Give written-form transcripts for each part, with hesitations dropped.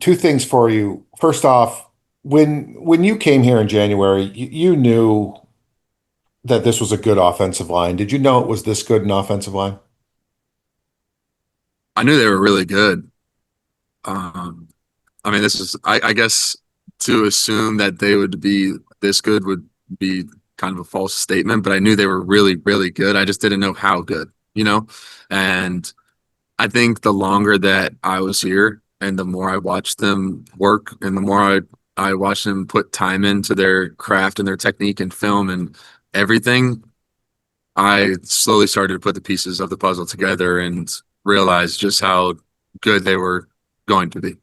two things for you. First off, when you came here in January, you knew that this was a good offensive line. Did you know it was this good an offensive line? I knew they were really good. Um, I mean, I guess to assume that they would be this good would be kind of a false statement, but I knew they were really, really good. I just didn't know how good, you know? And I think the longer that I was here and the more I watched them work and the more I watched them put time into their craft and their technique and film and everything, I slowly started to put the pieces of the puzzle together and realized just how good they were going to be.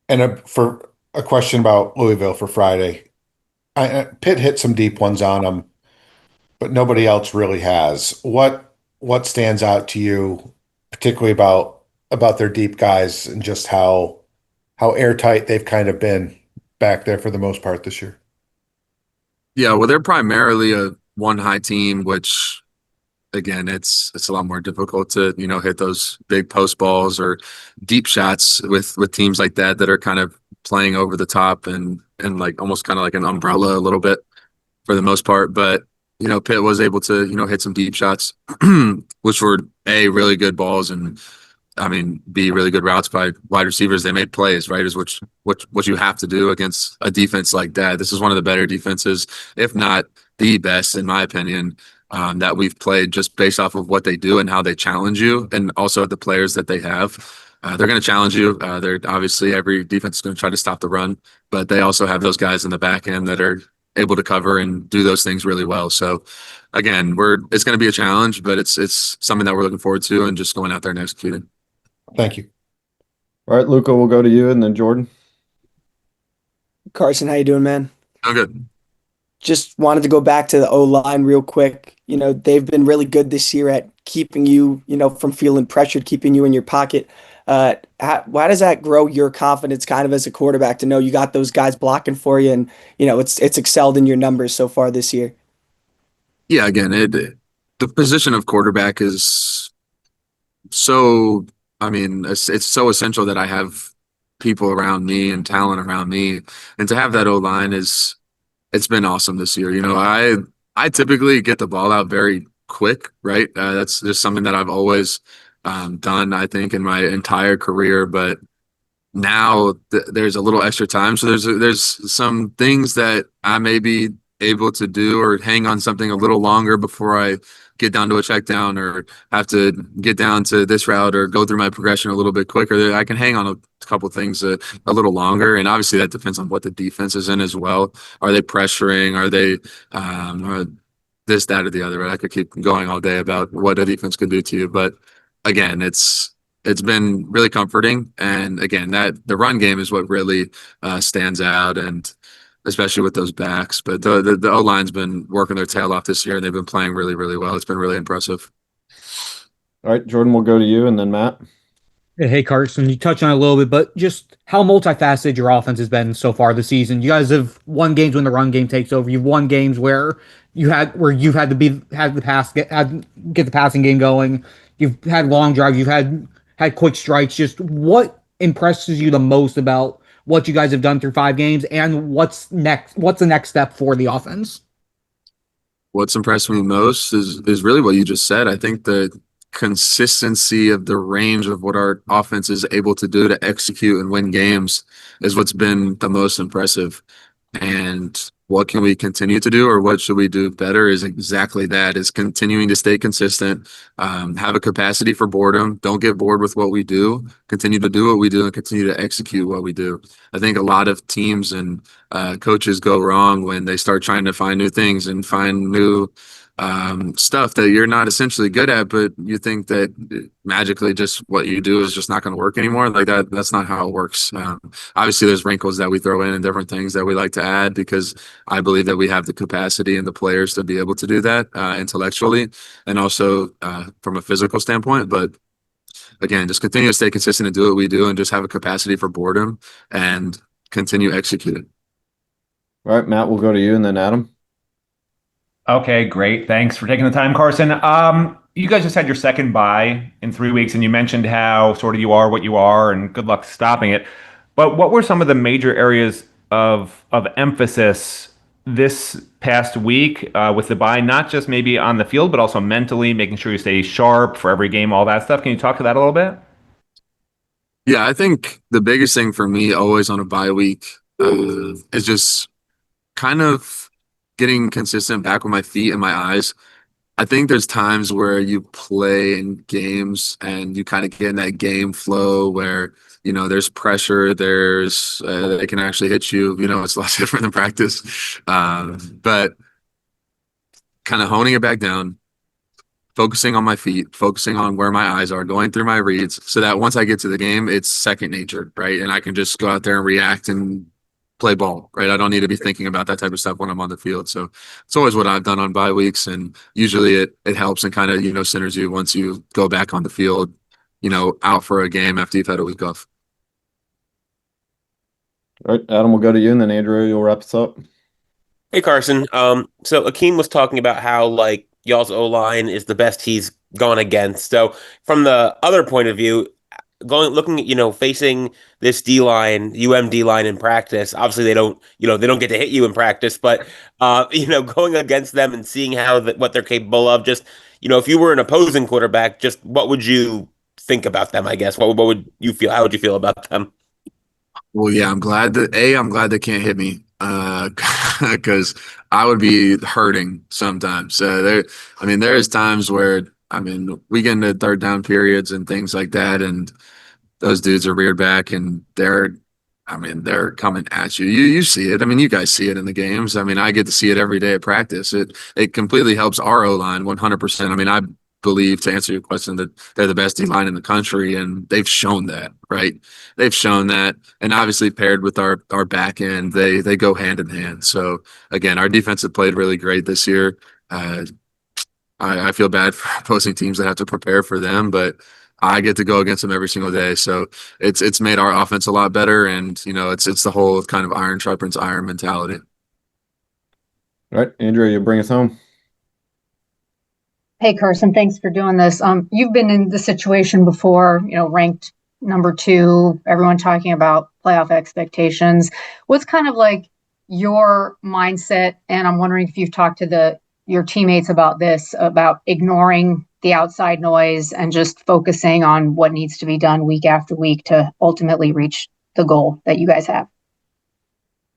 And for a question about Louisville for Friday, Pitt hit some deep ones on them, but nobody else really has. What stands out to you, particularly about their deep guys and just how airtight they've kind of been back there for the most part this year? Yeah, well, they're primarily a one high team, which again, it's a lot more difficult to, hit those big post balls or deep shots with teams like that are kind of playing over the top and like almost kind of like an umbrella a little bit for the most part. But, Pitt was able to, hit some deep shots, which were A, really good balls and I mean, B, really good routes by wide receivers. They made plays, right? Is what you have to do against a defense like that. This is one of the better defenses, if not the best, in my opinion, that we've played just based off of what they do and how they challenge you, and also the players that they have. They're going to challenge you. They're obviously every defense is going to try to stop the run, but they also have those guys in the back end that are able to cover and do those things really well. So again, it's going to be a challenge, but it's something that we're looking forward to and just going out there and executing. Thank you. All right, Luca, we'll go to you and then Jordan. Carson, how you doing, man? Oh, good. Just wanted to go back to the O line real quick. They've been really good this year at keeping you, from feeling pressured, keeping you in your pocket. Why does that grow your confidence kind of as a quarterback to know you got those guys blocking for you and, it's excelled in your numbers so far this year? Yeah, again, the position of quarterback is so, I mean, it's so essential that I have people around me and talent around me. And to have that O line it's been awesome this year. I typically get the ball out very quick, right? That's just something that I've always done, I think, in my entire career. But now there's a little extra time. So there's some things that I may be able to do or hang on something a little longer before I get down to a check down or have to get down to this route or go through my progression a little bit quicker. I can hang on a couple things a little longer. And obviously that depends on what the defense is in as well. Are they pressuring? Are they are this, that, or the other? Right? I could keep going all day about what a defense could do to you. But again, it's been really comforting. And again, that the run game is what really stands out, and especially with those backs. But the O line's been working their tail off this year, and they've been playing really, really well. It's been really impressive. All right, Jordan, we'll go to you and then Matt. Hey, Carson, you touched on it a little bit, but just how multifaceted your offense has been so far this season. You guys have won games when the run game takes over. You've won games where you've had to get the passing game going. You've had long drives. You've had quick strikes. Just what impresses you the most about what you guys have done through 5 games, and what's next? What's the next step for the offense? What's impressed me most is really what you just said. I think the consistency of the range of what our offense is able to do to execute and win games is what's been the most impressive. And what can we continue to do or what should we do better is exactly that, is continuing to stay consistent, have a capacity for boredom. Don't get bored with what we do. Continue to do what we do and continue to execute what we do. I think a lot of teams and coaches go wrong when they start trying to find new things and find new stuff that you're not essentially good at, but you think that magically just what you do is just not going to work anymore. Like that's not how it works. Obviously there's wrinkles that we throw in and different things that we like to add because I believe that we have the capacity and the players to be able to do that intellectually and also from a physical standpoint. But again, just continue to stay consistent and do what we do and just have a capacity for boredom and continue executing. All right, Matt, we'll go to you and then Adam. Okay, great. Thanks for taking the time, Carson. you guys just had your second bye in 3 weeks, and you mentioned how sort of you are what you are, and good luck stopping it. But what were some of the major areas of emphasis this past week with the bye? Not just maybe on the field, but also mentally, making sure you stay sharp for every game, all that stuff. Can you talk to that a little bit? Yeah, I think the biggest thing for me always on a bye week is just kind of getting consistent back with my feet and my eyes. I think there's times where you play in games and you kind of get in that game flow where, there's pressure, they can actually hit you, it's a lot different than practice. But kind of honing it back down, focusing on my feet, focusing on where my eyes are, going through my reads so that once I get to the game, it's second nature, right? And I can just go out there and react and play ball, right? I don't need to be thinking about that type of stuff when I'm on the field. So it's always what I've done on bye weeks. And usually it helps and kind of, centers you once you go back on the field, out for a game after you've had a week off. All right, Adam, we'll go to you, and then Andrew, you'll wrap us up. Hey Carson. So Akeem was talking about how like y'all's O line is the best he's gone against. So from the other point of view, looking at facing this D line, D line in practice. Obviously, they don't get to hit you in practice, but going against them and seeing what they're capable of. Just if you were an opposing quarterback, just what would you think about them? I guess what would you feel? How would you feel about them? Well, yeah, I'm glad they can't hit me. Because I would be hurting sometimes. There's times where, we get into third down periods and things like that, and those dudes are reared back and they're coming at you. You see it. You guys see it in the games. I get to see it every day at practice. It completely helps our O-line 100%. I believe, to answer your question, that they're the best D-line in the country, and they've shown that, right? They've shown that. And obviously paired with our back end, they go hand in hand. So again, our defense have played really great this year. I feel bad for opposing teams that have to prepare for them, but I get to go against them every single day. So it's made our offense a lot better. And, it's the whole kind of iron sharpens iron mentality. All right, Andrew, you bring us home. Hey, Carson, thanks for doing this. You've been in the situation before, ranked number 2, everyone talking about playoff expectations. What's kind of like your mindset? And I'm wondering if you've talked to your teammates about this, about ignoring the outside noise and just focusing on what needs to be done week after week to ultimately reach the goal that you guys have.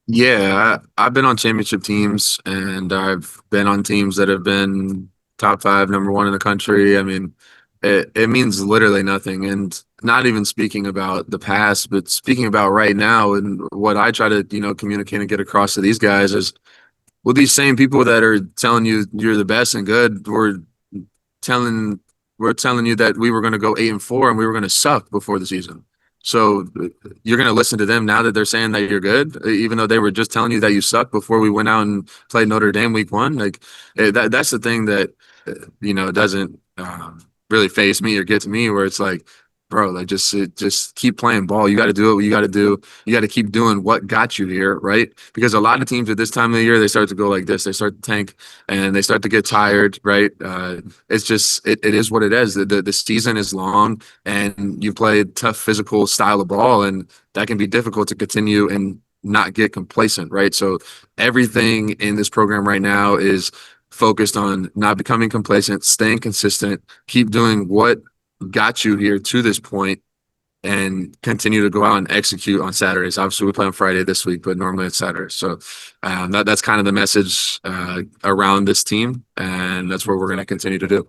Yeah, I've been on championship teams and I've been on teams that have been top 5, number 1 in the country. It means literally nothing. And not even speaking about the past, but speaking about right now, and what I try to, communicate and get across to these guys is, well, these same people that are telling you you're the best and good, telling you that we were going to go 8-4 and we were going to suck before the season. So you're going to listen to them now that they're saying that you're good, even though they were just telling you that you suck before we went out and played Notre Dame week 1. Like that's the thing that, doesn't really faze me or get to me, where it's like, bro, like just keep playing ball. You got to do what you got to do. You got to keep doing what got you here, right? Because a lot of teams at this time of the year, they start to go like this. They start to tank and they start to get tired, right? It's just it is what it is. The season is long, and you play a tough physical style of ball, and that can be difficult to continue and not get complacent, right? So everything in this program right now is focused on not becoming complacent, staying consistent, keep doing what got you here to this point, and continue to go out and execute on Saturdays. Obviously, we play on Friday this week, but normally it's Saturday. So that's kind of the message around this team, and that's what we're going to continue to do.